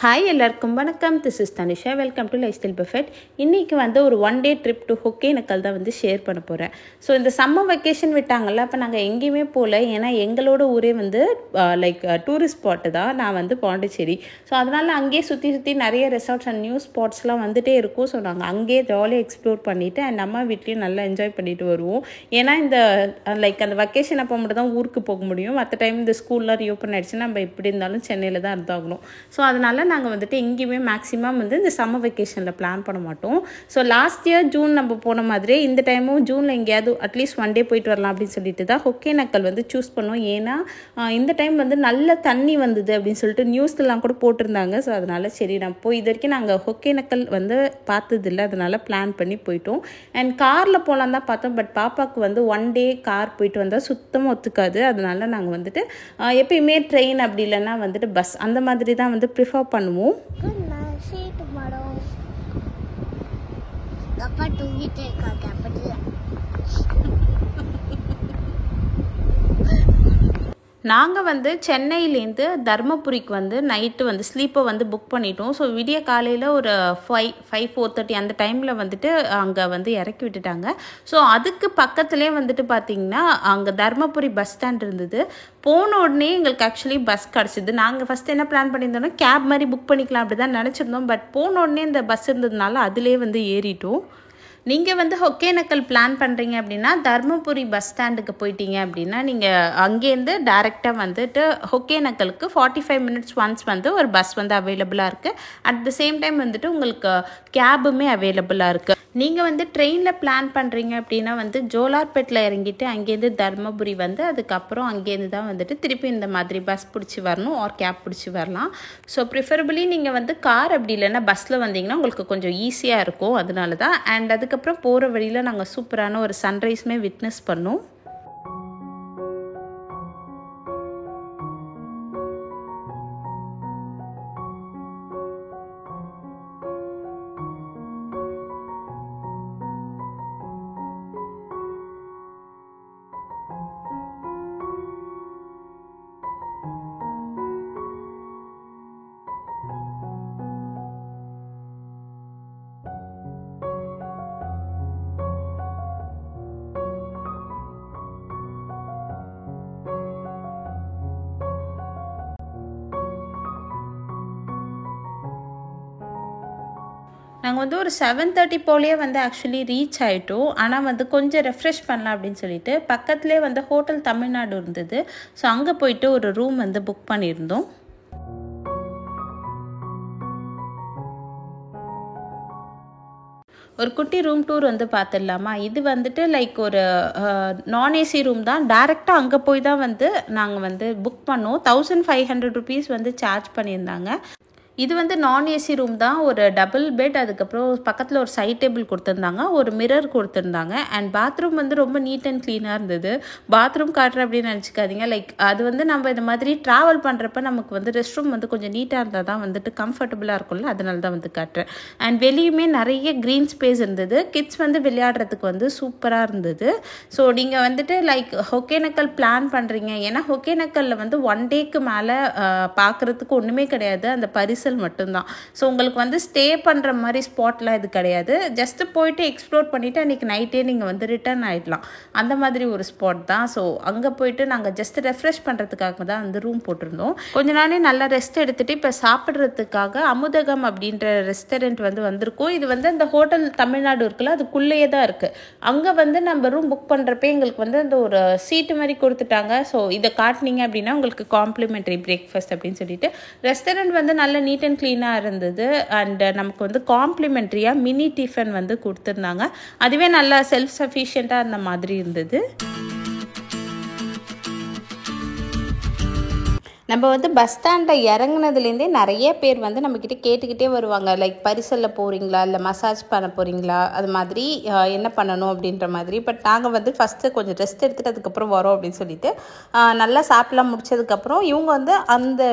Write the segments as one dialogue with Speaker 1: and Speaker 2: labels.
Speaker 1: Hi எல்லாருக்கும் வணக்கம். This is Tanisha. Welcome to life style perfect. இன்றைக்கி ஒரு one day trip to Hogenakkal தான் ஷேர் பண்ண போகிறேன். ஸோ இந்த சம்மர் வெக்கேஷன் விட்டாங்கல்ல, அப்போ நாங்கள் எங்கேயுமே போகல. ஏன்னா எங்களோட ஊரே லைக் டூரிஸ்ட் ஸ்பாட்டு தான். நான் பாண்டிச்சேரி. ஸோ அதனால் அங்கேயே சுற்றி நிறைய ரெசார்ட்ஸ் அண்ட் நியூ ஸ்பாட்ஸ்லாம் வந்துகிட்டே இருக்கும். ஸோ நாங்கள் அங்கேயே ஜாலியாக எக்ஸ்ப்ளோர் பண்ணிவிட்டு அண்ட் அம்மா வீட்லேயும் நல்லா என்ஜாய் பண்ணிட்டு வருவோம். ஏன்னா இந்த லைக் அந்த வெக்கேஷன் அப்போ மட்டும் தான் ஊருக்கு போக முடியும். மற்ற டைம் இந்த ஸ்கூல்லாம் ரீஓப்பன் ஆகிடுச்சுன்னா நம்ம எப்படி இருந்தாலும் சென்னையில் தான் இருந்தாகணும். ஸோ அதனால் நாங்கள் எங்கேயுமே மேக்ஸிமம் இந்த சம்மர் வெக்கேஷனில் பிளான் பண்ண மாட்டோம். ஸோ லாஸ்ட் இயர் ஜூன் நம்ம போன மாதிரி இந்த டைமும் ஜூனில் எங்கேயாவது அட்லீஸ்ட் ஒன் டே போயிட்டு வரலாம் அப்படின்னு சொல்லிட்டு தான் ஒகேனக்கல் சூஸ் பண்ணோம். ஏன்னா இந்த டைம் நல்ல தண்ணி வந்தது அப்படின்னு சொல்லிட்டு நியூஸ்லாம் கூட போட்டிருந்தாங்க. ஸோ அதனால் சரி நம்ம போய் இது வரைக்கும் நாங்கள் ஒகேனக்கல் பார்த்ததில்லை, அதனால் பிளான் பண்ணி போயிட்டோம். அண்ட் காரில் போகலாம் தான் பார்த்தோம். பட் பாப்பாவுக்கு ஒன் டே கார் போயிட்டு வந்தால் சுத்தமாக ஒத்துக்காது. அதனால நாங்கள் எப்பயுமே ட்ரெயின் அப்படி இல்லைன்னா பஸ் அந்த மாதிரி தான் ப்ரிஃபர் பண்ணுவோம். நாங்கள் சென்னையிலேருந்து தர்மபுரிக்கு நைட்டு ஸ்லீப்பை புக் பண்ணிட்டோம். ஸோ விடிய காலையில் ஒரு 4:30 அந்த டைமில் அங்கே இறக்கி விட்டுட்டாங்க. ஸோ அதுக்கு பக்கத்துலேயே பார்த்திங்கன்னா அங்கே தர்மபுரி பஸ் ஸ்டாண்ட் இருந்தது. போன உடனே எங்களுக்கு ஆக்சுவலி பஸ் கிடச்சிது. நாங்கள் ஃபஸ்ட்டு என்ன பிளான் பண்ணியிருந்தோம்னா கேப் மாதிரி புக் பண்ணிக்கலாம் அப்படி தான் நினச்சிருந்தோம். பட் போன உடனே இந்த பஸ் இருந்ததுனால அதிலே ஏறிட்டோம். நீங்கள் ஒகேனக்கல் பிளான் பண்ணுறீங்க அப்படின்னா தர்மபுரி பஸ் ஸ்டாண்டுக்கு போயிட்டீங்க அப்படின்னா நீங்கள் அங்கேருந்து டைரெக்டாக ஒகேனக்கலுக்கு 45 மினிட்ஸ் ஒன்ஸ் ஒரு பஸ் அவைலபிளாக இருக்குது. அட் த சேம் டைம் உங்களுக்கு கேபுமே அவைலபிளாக இருக்குது. நீங்கள் ட்ரெயினில் பிளான் பண்ணுறீங்க அப்படின்னா ஜோலார்பேட்டில் இறங்கிட்டு அங்கேருந்து தர்மபுரி அதுக்கப்புறம் அங்கேருந்து தான் திருப்பி இந்த மாதிரி பஸ் பிடிச்சி வரணும் ஆர் கேப் பிடிச்சி வரலாம். ஸோ ப்ரிஃபரபிளி நீங்கள் கார் அப்படி இல்லைன்னா பஸ்ஸில் வந்தீங்கன்னா உங்களுக்கு கொஞ்சம் ஈஸியாக இருக்கும். அதனால தான். அண்ட் அதுக்கப்புறம் போகிற வழியில் நாங்கள் சூப்பரான ஒரு சன்ரைஸ்மே விட்னஸ் பண்ணோம். நாங்கள் ஒரு 7:30 போலேயே ஆக்சுவலி ரீச் ஆகிட்டோம். ஆனால் கொஞ்சம் ரெஃப்ரெஷ் பண்ணலாம் அப்படின்னு சொல்லிட்டு பக்கத்துலேயே ஹோட்டல் தமிழ்நாடு இருந்தது. ஸோ அங்கே போயிட்டு ஒரு ரூம் புக் பண்ணியிருந்தோம். ஒரு குட்டி ரூம் டூர் பார்த்துடலாமா? இது லைக் ஒரு நான் ஏசி ரூம் தான். டேரெக்டாக அங்கே போய் தான் நாங்கள் புக் பண்ணோம். 1500 rupees சார்ஜ் பண்ணியிருந்தாங்க. இது நான் ஏசி ரூம் தான். ஒரு டபுள் பெட், அதுக்கப்புறம் பக்கத்தில் ஒரு சைட் டேபிள் கொடுத்துருந்தாங்க, ஒரு மிரர் கொடுத்துருந்தாங்க. அண்ட் பாத்ரூம் ரொம்ப நீட் அண்ட் க்ளீனாக இருந்தது. பாத்ரூம் காட்டுற அப்படின்னு நினச்சிக்காதீங்க. லைக் அது நம்ம இந்த மாதிரி ட்ராவல் பண்ணுறப்ப நமக்கு ரெஸ்ட் ரூம் கொஞ்சம் நீட்டாக இருந்தால் தான் கம்ஃபர்டபுளாக இருக்கும்ல, அதனால தான் காட்டுறேன். அண்ட் வெளியுமே நிறைய க்ரீன் ஸ்பேஸ் இருந்தது. கிட்ஸ் விளையாடுறதுக்கு சூப்பராக இருந்தது. ஸோ நீங்கள் லைக் ஒகேனக்கல் பிளான் பண்ணுறீங்க, ஏன்னா ஒகேனக்கல்லில் ஒன் டேக்கு மேலே பார்க்குறதுக்கு ஒன்றுமே கிடையாது. அந்த பரிசல் மட்டும்தான். ஸோ உங்களுக்கு ஸ்டே பண்ணுற மாதிரி ஸ்பாட்லாம் இது கிடையாது. ஜஸ்ட்டு போயிட்டு எக்ஸ்ப்ளோர் பண்ணிவிட்டு அன்றைக்கி நைட்டே நீங்கள் ரிட்டர்ன் ஆகிடலாம். அந்த மாதிரி ஒரு ஸ்பாட் தான். ஸோ அங்கே போயிட்டு நாங்கள் ஜஸ்ட் ரெஃப்ரெஷ் பண்ணுறதுக்காக தான் ரூம் போட்டிருந்தோம். கொஞ்ச நாளே நல்லா ரெஸ்ட் எடுத்துகிட்டு இப்போ சாப்பிட்றதுக்காக அமுதகம் அப்படின்ற ரெஸ்டாரண்ட் வந்திருக்கோம். இது அந்த ஹோட்டல் தமிழ்நாடு இருக்குல்ல, அதுக்குள்ளேயே தான் இருக்குது. அங்கே நம்ம ரூம் புக் பண்ணுறப்ப எங்களுக்கு அந்த ஒரு சீட்டு மாதிரி கொடுத்துட்டாங்க. ஸோ இதை காட்டினீங்க அப்படின்னா உங்களுக்கு காம்ப்ளிமெண்ட்ரி பிரேக்ஃபாஸ்ட் அப்படின்னு சொல்லிட்டு ரெஸ்டாரண்ட் நல்ல நீட் அண்ட் க்ளீனாக இருந்தது. அண்ட் நமக்கு காம்ப்ளிமெண்ட்ரியாக மினி டிஃபன் கொடுத்துருந்தாங்க. அதுவே நல்லா செல்ஃப் சஃபிஷியண்ட்டாக அந்த மாதிரி இருந்தது. நம்ம பஸ் ஸ்டாண்டில் இறங்குனதுலேருந்தே நிறைய பேர் நம்மக்கிட்ட கேட்டுக்கிட்டே வருவாங்க. லைக் பரிசலில் போகிறீங்களா, இல்லை மசாஜ் பண்ண போகிறீங்களா, அது மாதிரி என்ன பண்ணணும் அப்படின்ற மாதிரி. பட் நாங்கள் ஃபஸ்ட்டு கொஞ்சம் ரெஸ்ட் எடுத்துகிட்டு அதுக்கப்புறம் வரோம் அப்படின்னு சொல்லிட்டு நல்லா சாப்பிட்லாம் முடிச்சதுக்கப்புறம் இவங்க அந்த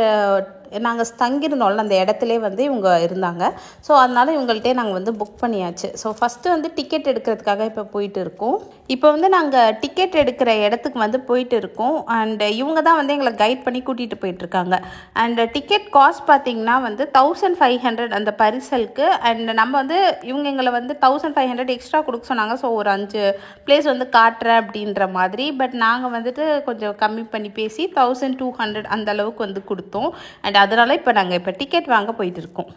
Speaker 1: நாங்கள் தங்கியிருந்தோம்ல அந்த இடத்துல வந்து இவங்க இருந்தாங்க. ஸோ அதனால் இவங்கள்ட்டே நாங்கள் வந்து புக் பண்ணியாச்சு. ஸோ ஃபஸ்ட்டு வந்து டிக்கெட் எடுக்கிறதுக்காக இப்போ போயிட்டு இருக்கோம். இப்போ வந்து நாங்கள் டிக்கெட் எடுக்கிற இடத்துக்கு வந்து போயிட்டு இருக்கோம். அண்ட் இவங்க தான் வந்து எங்களை கைட் பண்ணி கூட்டிகிட்டு போயிட்டுருக்காங்க. அண்ட் டிக்கெட் காஸ்ட் பார்த்திங்கன்னா வந்து 1500 அந்த பரிசலுக்கு. அண்ட் நம்ம வந்து இவங்க எங்களை வந்து 1500 எக்ஸ்ட்ரா கொடுக்க சொன்னாங்க. ஸோ ஒரு 5 பிளேஸ் வந்து காட்டுறேன் அப்படின்ற மாதிரி. பட் நாங்கள் வந்துட்டு கொஞ்சம் கம்மி பண்ணி பேசி 1200 அந்த அளவுக்கு வந்து கொடுத்தோம். அண்ட் அதனால் இப்போ நாங்கள் இப்போ டிக்கெட் வாங்க போயிட்டு இருக்கோம்.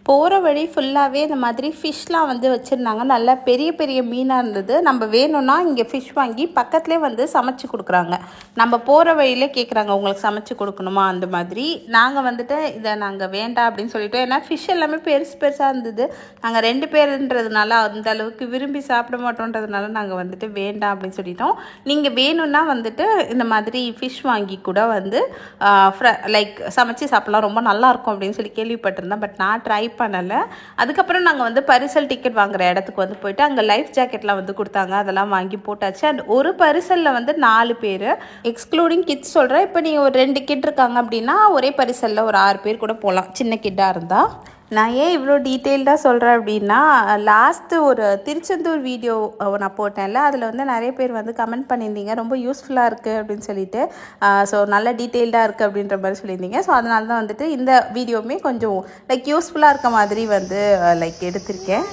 Speaker 1: போகிற வழி ஃபுல்லாகவே இந்த மாதிரி ஃபிஷ்லாம் வந்து வச்சுருந்தாங்க. நல்லா பெரிய பெரிய மீனாக இருந்தது. நம்ம வேணும்னா இங்கே ஃபிஷ் வாங்கி பக்கத்துலேயே வந்து சமைச்சு கொடுக்குறாங்க. நம்ம போகிற வழியிலே கேட்குறாங்க உங்களுக்கு சமைச்சு கொடுக்கணுமா அந்த மாதிரி. நாங்கள் வந்துட்டு இதை நாங்கள் வேண்டாம் அப்படின்னு சொல்லிட்டோம். ஏன்னா ஃபிஷ் எல்லாமே பெருசாக இருந்தது. நாங்கள் 2 பேருன்றதுனால அந்த அளவுக்கு விரும்பி சாப்பிட மாட்டோன்றதுனால நாங்கள் வந்துட்டு வேண்டாம் அப்படின்னு சொல்லிட்டோம். நீங்கள் வேணும்னா வந்துட்டு இந்த மாதிரி ஃபிஷ் வாங்கி கூட வந்து லைக் சமைச்சு சாப்பிட்லாம், ரொம்ப நல்லாயிருக்கும் அப்படின்னு சொல்லி கேள்விப்பட்டிருந்தேன். பட் நான் ட்ரை பண்ணலை. அதுக்கப்புறம் நாங்கள் வந்து பரிசல் டிக்கெட் வாங்குற இடத்துக்கு வந்து போயிட்டு அங்கே லைஃப் ஜாக்கெட்லாம் வந்து கொடுத்தாங்க. அதெல்லாம் வாங்கி போட்டாச்சு. அண்ட் ஒரு பரிசலில் வந்து 4 பேர் எக்ஸ்க்ளூடிங் கிட்ஸ் சொல்கிறேன். இப்போ நீங்கள் ஒரு 2 கிட் இருக்காங்க அப்படின்னா ஒரே பரிசலில் ஒரு 6 பேர் கூட போகலாம், சின்ன கிட்டாக இருந்தால். நான் ஏன் இவ்வளோ டீட்டெயில்டாக சொல்கிறேன் அப்படின்னா, லாஸ்ட்டு ஒரு திருச்செந்தூர் வீடியோ நான் போட்டேன்ல, அதில் வந்து நிறைய பேர் வந்து கமெண்ட் பண்ணியிருந்தீங்க ரொம்ப யூஸ்ஃபுல்லாக இருக்குது அப்படின்னு சொல்லிட்டு. ஸோ நல்ல டீட்டெயில்டாக இருக்குது அப்படின்ற மாதிரி சொல்லியிருந்தீங்க. ஸோ அதனால தான் வந்துட்டு இந்த வீடியோவுமே கொஞ்சம் லைக் யூஸ்ஃபுல்லாக இருக்க மாதிரி வந்து லைக் எடுத்திருக்கேன்.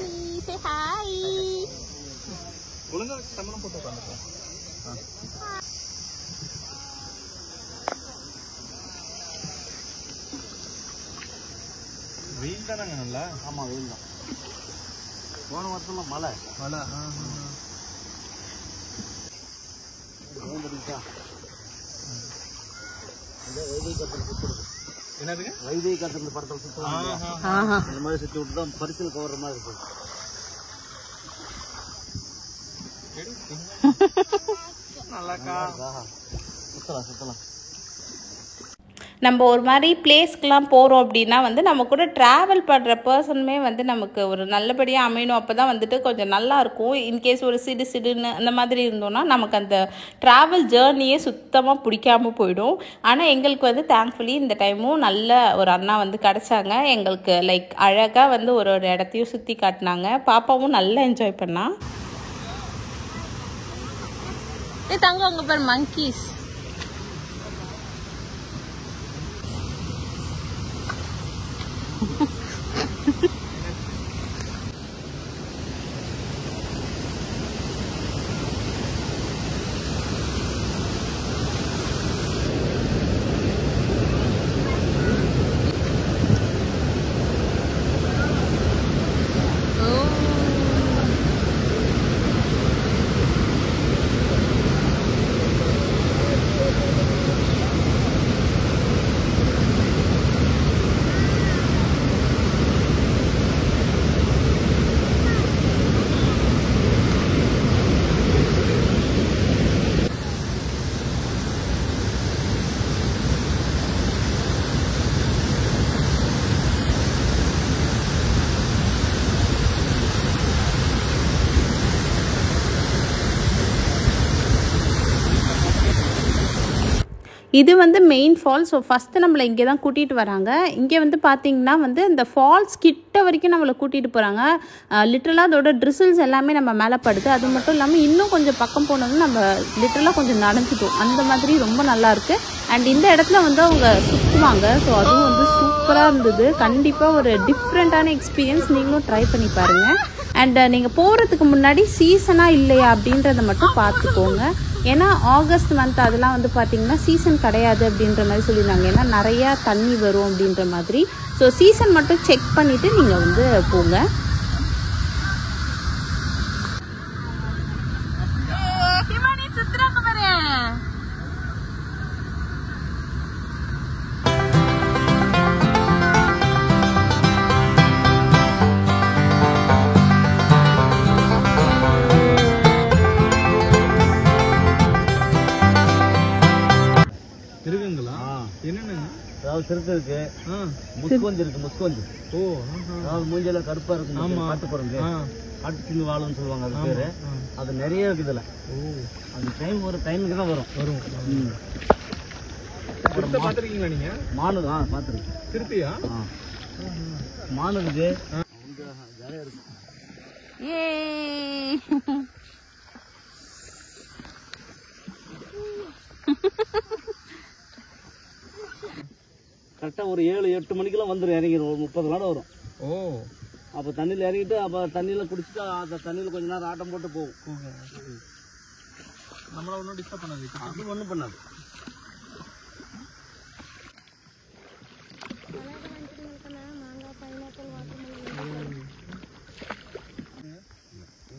Speaker 2: வெயில் தானங்க நல்லா? ஆமாம் வெயில் தான். போன வருஷம்லாம் மழை. என்னதுங்க? வைதை காத்திருந்த படத்தில் சுற்றுவாங்க, இந்த மாதிரி சுற்றி விட்டு தான் பரிசல் கவர்ற மாதிரி இருக்கு. நல்லாக்கா சுற்றலாம்.
Speaker 1: நம்ம ஒரு மாதிரி பிளேஸ்க்கெலாம் போகிறோம் அப்படின்னா வந்து நம்ம கூட ட்ராவல் பண்ணுற பர்சனுமே வந்து நமக்கு ஒரு நல்லபடியாக அமையணும். அப்போ தான் வந்துட்டு கொஞ்சம் நல்லாயிருக்கும். இன்கேஸ் ஒரு சிடுன்னு அந்த மாதிரி இருந்தோன்னா நமக்கு அந்த ட்ராவல் ஜேர்னியே சுத்தமாக பிடிக்காமல் போயிடும். ஆனால் எங்களுக்கு வந்து தேங்க்ஃபுல்லி இந்த டைமும் நல்ல ஒரு அண்ணா வந்து கிடச்சாங்க. எங்களுக்கு லைக் அழகாக வந்து ஒரு இடத்தையும் சுற்றி காட்டினாங்க. பாப்பாவும் நல்லா என்ஜாய் பண்ணா. தங்க அங்கே பாரு மங்கீஸ். இது வந்து மெயின் ஃபால்ஸ். ஸோ ஃபஸ்ட்டு நம்மளை இங்கே தான் கூட்டிகிட்டு வராங்க. இங்கே வந்து பார்த்திங்கன்னா வந்து இந்த ஃபால்ஸ் கிட்ட வரைக்கும் நம்மளை கூட்டிகிட்டு போகிறாங்க. லிட்ரலாக அதோட ட்ரிசில்ஸ் எல்லாமே நம்ம மேலே படுது. அது மட்டும் இல்லாமல் இன்னும் கொஞ்சம் பக்கம் போனோம்னா நம்ம லிட்ரலாக கொஞ்சம் நடந்துட்டோம். அந்த மாதிரி ரொம்ப நல்லாயிருக்கு. அண்ட் இந்த இடத்துல வந்து அவங்க சுற்றுவாங்க. ஸோ அதுவும் வந்து சூப்பராக இருந்தது. கண்டிப்பாக ஒரு டிஃப்ரெண்ட்டான எக்ஸ்பீரியன்ஸ், நீங்களும் ட்ரை பண்ணி பாருங்கள். அண்ட் நீங்கள் போகிறதுக்கு முன்னாடி சீசனாக இல்லையா அப்படின்றத மட்டும் பார்த்துக்கோங்க. ஏன்னா ஆகஸ்ட் மந்த் அதெல்லாம் வந்து பார்த்திங்கன்னா சீசன் கிடையாது அப்படின்ற மாதிரி சொல்லியிருந்தாங்க. ஏன்னா நிறையா தண்ணி வரும் அப்படின்ற மாதிரி. ஸோ சீசன் மட்டும் செக் பண்ணிவிட்டு நீங்கள் வந்து போங்க.
Speaker 2: அதாவது சிறுத்தை இருக்கு, முஸ்கொஞ்சு இருக்கு. முஸ்கொஞ்சு அதாவது மூஞ்செல்லாம் கருப்பா இருக்கும். காட்டு குரங்கு, காட்டு சிங்கு வாழுன்னு சொல்லுவாங்க அது பேரு. அது நிறைய இருக்கு இதுல. அந்த டைம் ஒரு டைமுக்கு தான் வரும்.
Speaker 3: பாத்துருக்கீங்களா நீங்க?
Speaker 2: மானு பாத்துருக்கேன்.
Speaker 3: திருப்பியா?
Speaker 2: மானு இருக்கு. கரெக்டா ஒரு 7-8 மணிக்கெல்லாம் வந்துடும், இறங்கிடும். ஒரு 30 நாள் வரும்.
Speaker 3: ஓ,
Speaker 2: அப்போ தண்ணியில் இறங்கிட்டு அப்போ தண்ணியில் குடிச்சிட்டு அந்த தண்ணியில் கொஞ்ச நேரம் ஆட்டம் போட்டு போகும்.
Speaker 3: நம்மள ஒன்றும் டிஸ்டர்ப் பண்ணாது.
Speaker 2: அது ஒன்றும் பண்ணாது.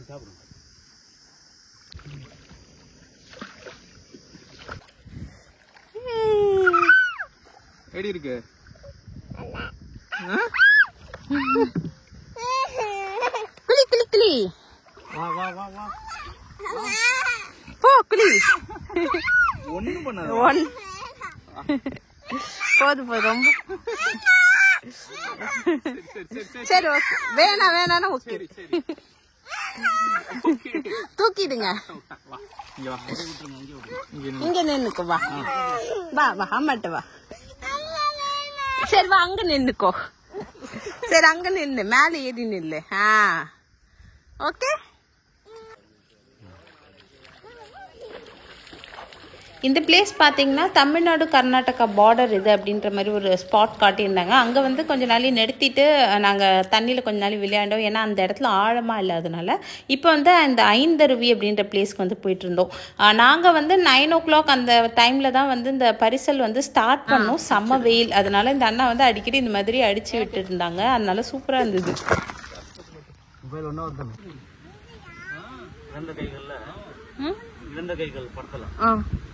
Speaker 2: சாப்பிடும்.
Speaker 3: எப்படி இருக்கு?
Speaker 1: கிளி கிளி கிளி.
Speaker 2: வா வா வா வா.
Speaker 1: போ கிளி.
Speaker 3: ஒன்றும் பண்ணாது.
Speaker 1: போதும் ரொம்ப. சரி ஓகே. வேணாம் ஓகே. தூக்கிடுங்க. இங்க நின்னுக்கோ. வா வா அம்மாட்ட வா. சரி வா அங்க நின்னுக்கோ. சரி அங்க நின்னு மேல ஏறி நில்லு. ஓகே. இந்த பிளேஸ் பார்த்தீங்கன்னா தமிழ்நாடு கர்நாடகா பார்டர் இது அப்படின்ற மாதிரி ஒரு ஸ்பாட் காட்டியிருந்தாங்க. அங்கே வந்து கொஞ்சம் நாள் நிறுத்திட்டு நாங்கள் தண்ணியில் கொஞ்ச நாள் விளையாண்டோம். ஏன்னா அந்த இடத்துல ஆழமாக இல்லாதனால. இப்போ வந்து அந்த ஐந்தருவி அப்படின்ற பிளேஸ்க்கு வந்து போயிட்டு இருந்தோம். நாங்கள் வந்து 9 o'clock அந்த டைமில் தான் வந்து இந்த பரிசல் வந்து ஸ்டார்ட் பண்ணோம். செம்ம வெயில். அதனால இந்த அண்ணா வந்து அடிக்கடி இந்த மாதிரி அடித்து விட்டு இருந்தாங்க. அதனால சூப்பராக இருந்தது.
Speaker 2: இரண்டு கைகள் படத்துல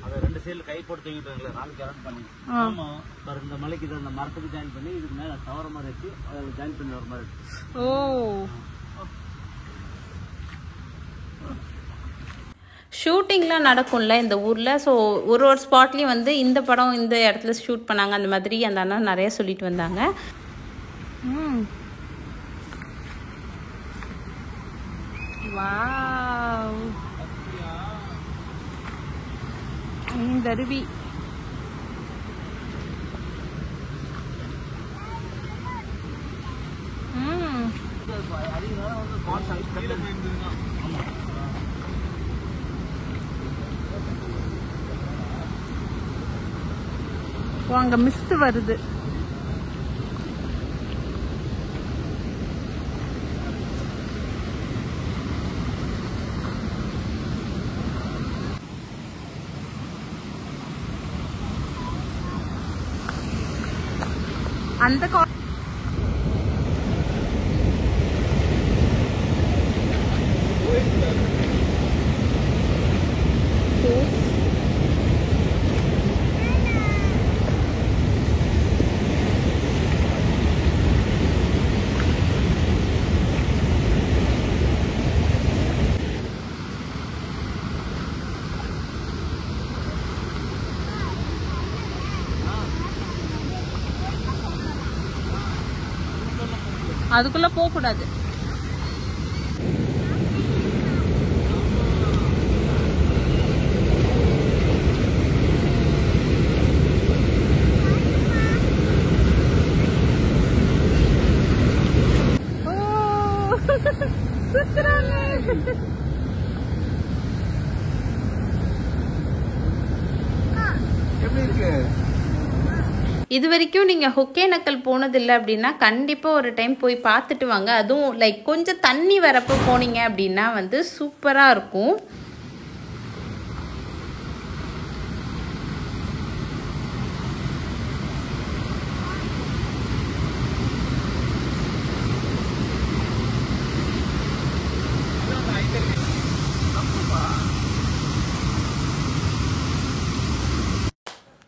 Speaker 2: அதை 2 சைடுல கை போட்டு தூக்கிட்டாங்களே, 4 கேரட் பண்ணி. ஆமா, இந்த மலைக்கு அந்த மரத்துக்கு ஜாயின் பண்ணி இதுக்கு மேல தவற மாதிரி வச்சு அதில் ஜாயின் பண்ணி வர மாதிரி.
Speaker 1: ஓ, ஷூட்டிங்லாம் நடக்கும்ல இந்த ஊரில். ஸோ ஒரு ஸ்பாட்லேயும் வந்து இந்த படம் இந்த இடத்துல ஷூட் பண்ணாங்க அந்த மாதிரி அந்த அண்ணா நிறைய சொல்லிட்டு வந்தாங்க. வாவ், இந்த அருவி. அங்க மிஸ்ட் வருது. அந்த அதுக்குள்ள போக கூடாது.
Speaker 3: எப்படி இருக்கு?
Speaker 1: இது வரைக்கும் நீங்கள் ஒகேனக்கல் போனதில்லை அப்படின்னா கண்டிப்பாக ஒரு டைம் போய் பார்த்துட்டு வாங்க. அதுவும் லைக் கொஞ்சம் தண்ணி வரப்போ போனீங்க அப்படின்னா வந்து சூப்பராக இருக்கும்.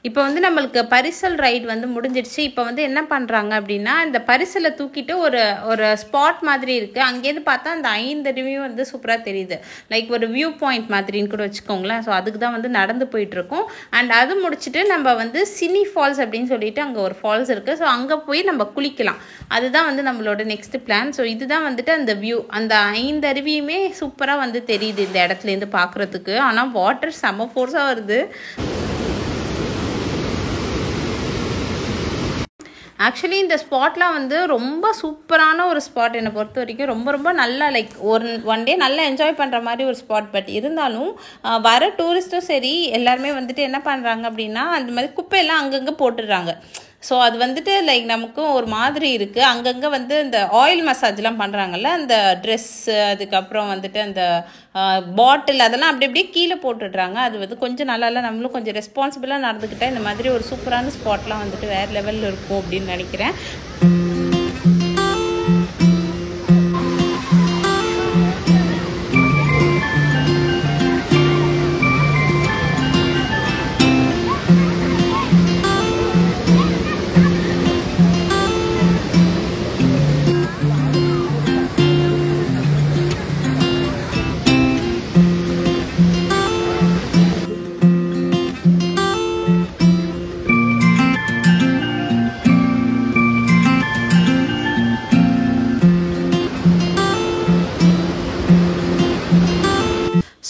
Speaker 1: இப்போ வந்து நம்மளுக்கு பரிசல் ரைடு வந்து முடிஞ்சிடுச்சு. இப்போ வந்து என்ன பண்ணுறாங்க அப்படின்னா இந்த பரிசலை தூக்கிட்டு ஒரு ஸ்பாட் மாதிரி இருக்குது. அங்கேருந்து பார்த்தா அந்த 5 அருவியும் வந்து சூப்பராக தெரியுது. லைக் ஒரு வியூ பாயிண்ட் மாதிரின்னு கூட வச்சுக்கோங்களேன். ஸோ அதுக்கு தான் வந்து நடந்து போயிட்டுருக்கோம். அண்ட் அது முடிச்சுட்டு நம்ம வந்து சினி ஃபால்ஸ் அப்படின்னு சொல்லிட்டு அங்கே ஒரு ஃபால்ஸ் இருக்குது. ஸோ அங்கே போய் நம்ம குளிக்கலாம். அதுதான் வந்து நம்மளோட நெக்ஸ்ட் பிளான். ஸோ இதுதான் வந்துட்டு அந்த வியூ. அந்த 5 அருவியுமே சூப்பராக வந்து தெரியுது இந்த இடத்துலேருந்து பார்க்குறதுக்கு. ஆனால் வாட்டர் செம்ம ஃபோர்ஸாக வருது. ஆக்சுவலி இந்த ஸ்பாட்லாம் வந்து ரொம்ப சூப்பரான ஒரு ஸ்பாட் என்னை பொறுத்த வரைக்கும். ரொம்ப ரொம்ப நல்லா லைக் ஒன் டே நல்லா என்ஜாய் பண்ணுற மாதிரி ஒரு ஸ்பாட். பட் இருந்தாலும் வர டூரிஸ்ட்டும் சரி எல்லாருமே வந்துட்டு என்ன பண்ணுறாங்க அப்படின்னா அந்த மாதிரி குப்பையெல்லாம் அங்கங்கே போட்டுடுறாங்க. ஸோ அது வந்துட்டு லைக் நமக்கும் ஒரு மாதிரி இருக்குது. அங்கங்கே வந்து இந்த ஆயில் மசாஜ்லாம் பண்ணுறாங்கல்ல, அந்த ட்ரெஸ்ஸு அதுக்கப்புறம் வந்துட்டு அந்த பாட்டில் அதெல்லாம் அப்படி அப்படியே கீழே போட்டுடுறாங்க. அது வந்து கொஞ்சம் நல்லா இல்லை. நம்மளும் கொஞ்சம் ரெஸ்பான்சிபிளாக நடந்துக்கிட்டால் இந்த மாதிரி ஒரு சூப்பரான ஸ்பாட்லாம் வந்துட்டு வேறு லெவலில் இருக்கும் அப்படின்னு நினைக்கிறேன்.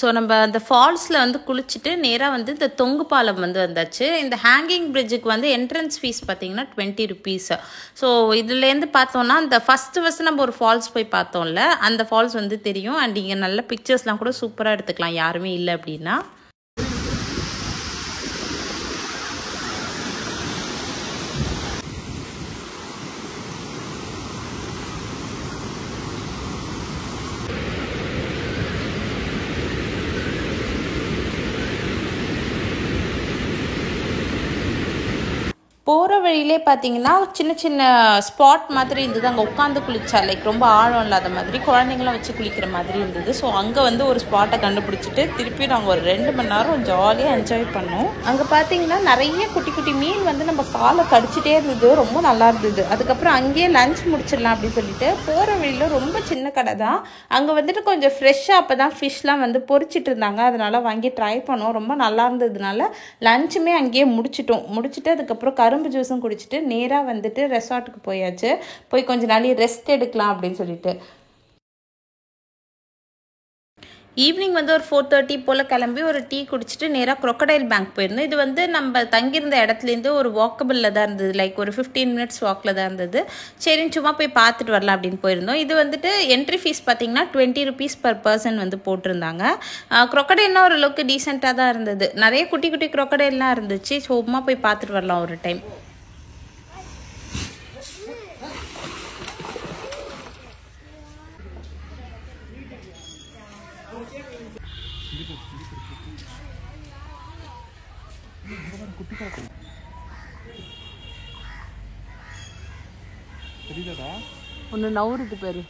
Speaker 1: ஸோ நம்ம அந்த ஃபால்ஸில் வந்து குளிச்சுட்டு நேராக வந்து இந்த தொங்கு பாலம் வந்து வந்தாச்சு. இந்த ஹேங்கிங் பிரிட்ஜுக்கு வந்து என்ட்ரன்ஸ் ஃபீஸ் பார்த்தீங்கன்னா 20 rupees. ஸோ இதுலேருந்து பார்த்தோன்னா அந்த ஃபஸ்ட்டு நம்ம ஒரு ஃபால்ஸ் போய் பார்த்தோம்ல, அந்த ஃபால்ஸ் வந்து தெரியும். அண்ட் இங்கே நல்ல பிக்சர்ஸ்லாம் கூட சூப்பராக எடுத்துக்கலாம் யாருமே இல்லை அப்படின்னா. போகிற வழியிலே பார்த்தீங்கன்னா சின்ன சின்ன ஸ்பாட் மாதிரி இருந்தது. அங்கே உட்காந்து குளிச்சா லைக் ரொம்ப ஆழம் இல்லாத மாதிரி குழந்தைங்களாம் வச்சு குளிக்கிற மாதிரி இருந்தது. ஸோ அங்கே வந்து ஒரு ஸ்பாட்டை கண்டுபிடிச்சிட்டு திருப்பி நாங்கள் ஒரு 2 மணி நேரம் ஜாலியாக என்ஜாய் பண்ணோம். அங்கே பார்த்தீங்கன்னா நிறைய குட்டி குட்டி மீன் வந்து நம்ம காலை கடிச்சிட்டே இருந்தது. ரொம்ப நல்லா இருந்தது. அதுக்கப்புறம் அங்கேயே லஞ்ச் முடிச்சிடலாம் அப்படின்னு சொல்லிட்டு போகிற வழியில் ரொம்ப சின்ன கடை தான். அங்கே வந்துட்டு கொஞ்சம் ஃப்ரெஷ்ஷாக அப்போ தான் ஃபிஷ்லாம் வந்து பொரிச்சிட்டு இருந்தாங்க. அதனால் வாங்கி ட்ரை பண்ணோம். ரொம்ப நல்லா இருந்ததுனால லஞ்சுமே அங்கேயே முடிச்சுட்டு அதுக்கப்புறம் கரும்பு ஜூஸும் குடிச்சிட்டு நேராக வந்துட்டு ரெசார்ட்டுக்கு போயாச்சு. போய் கொஞ்ச நாள் ரெஸ்ட் எடுக்கலாம் அப்படின்னு சொல்லிட்டு ஈவினிங் வந்து ஒரு 4:30 போல் கிளம்பி ஒரு டீ குடிச்சிட்டு நேராக crocodile பேங்க் போயிருந்தோம். இது வந்து நம்ம தங்கியிருந்த இடத்துலேருந்து ஒரு வாக்கபிளில் தான் இருந்தது. லைக் ஒரு 15 minutes வாக்கில் தான் இருந்தது. சரின்னு சும்மா போய் பார்த்துட்டு வரலாம் அப்படின்னு போயிருந்தோம். இது வந்துட்டு என்ட்ரி ஃபீஸ் பார்த்தீங்கன்னா 20 rupees per person வந்து போட்டிருந்தாங்க. crocodileலாம் ஓரளவுக்கு டீசெண்டாக தான் இருந்தது. நிறைய குட்டி குட்டி crocodileலாம் இருந்துச்சு. சும்மா போய் பார்த்துட்டு வரலாம் ஒரு டைம். ஒன்று நவுறுது பேரு.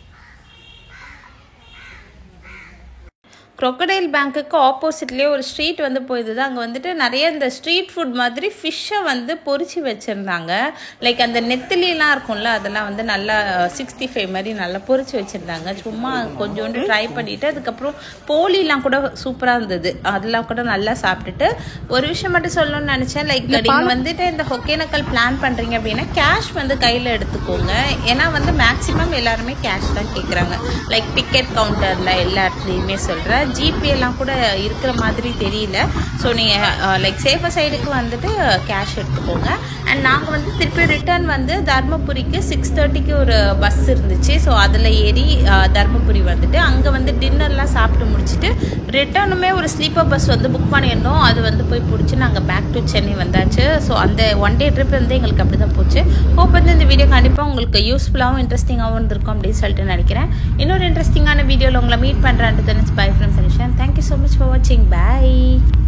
Speaker 1: crocodile பேங்க்குக்கு ஆப்போசிட்லேயே ஒரு ஸ்ட்ரீட் வந்து போயிருந்தது. அங்கே வந்துட்டு நிறைய இந்த ஸ்ட்ரீட் ஃபுட் மாதிரி ஃபிஷ்ஷை வந்து பொரிச்சு வச்சுருந்தாங்க. லைக் அந்த நெத்திலிலாம் இருக்கும்ல, அதெல்லாம் வந்து நல்லா 65 மாதிரி நல்லா பொரிச்சு வச்சுருந்தாங்க. சும்மா கொஞ்சோண்டு ட்ரை பண்ணிவிட்டு அதுக்கப்புறம் போலிலாம் கூட சூப்பராக இருந்தது. அதெல்லாம் கூட நல்லா சாப்பிட்டுட்டு ஒரு விஷயம் மட்டும் சொல்லணும்னு நினச்சேன். லைக் நீங்கள் வந்துட்டு இந்த ஒகேனக்கல் பிளான் பண்ணுறீங்க அப்படின்னா கேஷ் வந்து கையில் எடுத்துக்கோங்க. ஏன்னா வந்து மேக்ஸிமம் எல்லாருமே கேஷ் தான் கேட்குறாங்க. லைக் டிக்கெட் கவுண்டரில் எல்லா இடத்துலையுமே சொல்கிறேன். ஜிபேலாம் கூட இருக்கிற மாதிரி தெரியல. ஸோ நீங்கள் லைக் சேஃபர் சைடுக்கு வந்துட்டு கேஷ் எடுத்துக்கோங்க. அண்ட் நாங்கள் வந்து திருப்பி ரிட்டர்ன் வந்து தர்மபுரிக்கு 6:30க்கு ஒரு பஸ் இருந்துச்சு. ஸோ அதில் ஏறி தர்மபுரி வந்துட்டு அங்கே வந்து டின்னர்லாம் சாப்பிட்டு முடிச்சுட்டு ரிட்டர்னுமே ஒரு ஸ்லீப்பர் பஸ் வந்து புக் பண்ணியிருந்தோம். அது வந்து போய் பிடிச்சி நாங்கள் பேக் டு சென்னை வந்தாச்சு. ஸோ அந்த 1 day ட்ரிப் வந்து எங்களுக்கு அப்படி தான் போச்சு. ஹோப் வந்து இந்த வீடியோ கண்டிப்பாக உங்களுக்கு யூஸ்ஃபுல்லாகவும் இன்ட்ரெஸ்டிங்காகவும் இருந்திருக்கும் அப்படின்னு சொல்லிட்டு நினைக்கிறேன். இன்னொரு இன்ட்ரெஸ்டிங்கான வீடியோவில் உங்களை மீட் பண்ணுறேன். By from Thank you so much for watching. Bye.